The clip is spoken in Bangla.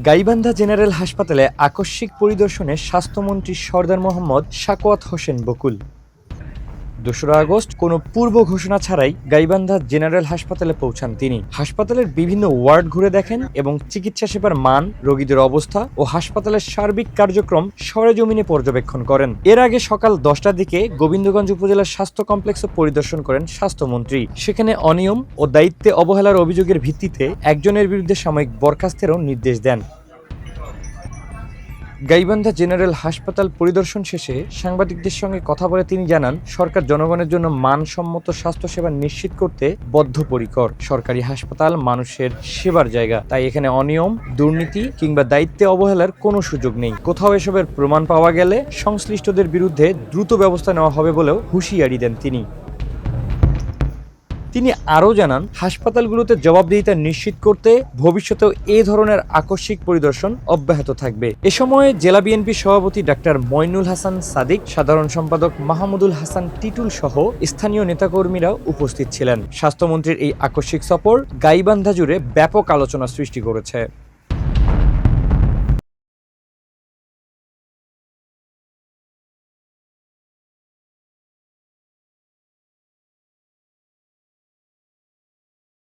গাইবান্ধা জেনারেল হাসপাতালে আকস্মিক পরিদর্শনে স্বাস্থ্যমন্ত্রী সরদার মোহাম্মদ সাখাওয়াত হোসেন বকুল। ২রা আগস্ট কোনো পূর্ব ঘোষণা ছাড়াই গাইবান্ধা জেনারেল হাসপাতালে পৌঁছান তিনি। হাসপাতালের বিভিন্ন ওয়ার্ড ঘুরে দেখেন এবং চিকিৎসা সেবার মান, রোগীদের অবস্থা ও হাসপাতালের সার্বিক কার্যক্রম সরেজমিনে পর্যবেক্ষণ করেন। এর আগে সকাল 10টার দিকে গোবিন্দগঞ্জ উপজেলার স্বাস্থ্য কমপ্লেক্সও পরিদর্শন করেন স্বাস্থ্যমন্ত্রী। সেখানে অনিয়ম ও দায়িত্বে অবহেলার অভিযোগের ভিত্তিতে একজনের বিরুদ্ধে সাময়িক বরখাস্তেরও নির্দেশ দেন। গাইবান্ধা জেনারেল হাসপাতাল পরিদর্শন শেষে সাংবাদিকদের সঙ্গে কথা বলে তিনি জানান, সরকার জনগণের জন্য মানসম্মত স্বাস্থ্যসেবা নিশ্চিত করতে বদ্ধপরিকর। সরকারি হাসপাতাল মানুষের সেবার জায়গা, তাই এখানে অনিয়ম, দুর্নীতি কিংবা দায়িত্বে অবহেলার কোনো সুযোগ নেই। কোথাও এসবের প্রমাণ পাওয়া গেলে সংশ্লিষ্টদের বিরুদ্ধে দ্রুত ব্যবস্থা নেওয়া হবে বলেও হুঁশিয়ারি দেন তিনি। তিনি আরও জানান, হাসপাতালগুলোতে জবাবদিহিতা নিশ্চিত করতে ভবিষ্যতেও এ ধরনের আকস্মিক পরিদর্শন অব্যাহত থাকবে। এ সময় জেলা বিএনপির সভাপতি ডাক্তার মইনুল হাসান সাদিক, সাধারণ সম্পাদক মাহমুদুল হাসান টিটুল সহ স্থানীয় নেতাকর্মীরা উপস্থিত ছিলেন। স্বাস্থ্যমন্ত্রীর এই আকস্মিক সফর গাইবান্ধা জুড়ে ব্যাপক আলোচনা সৃষ্টি করেছে।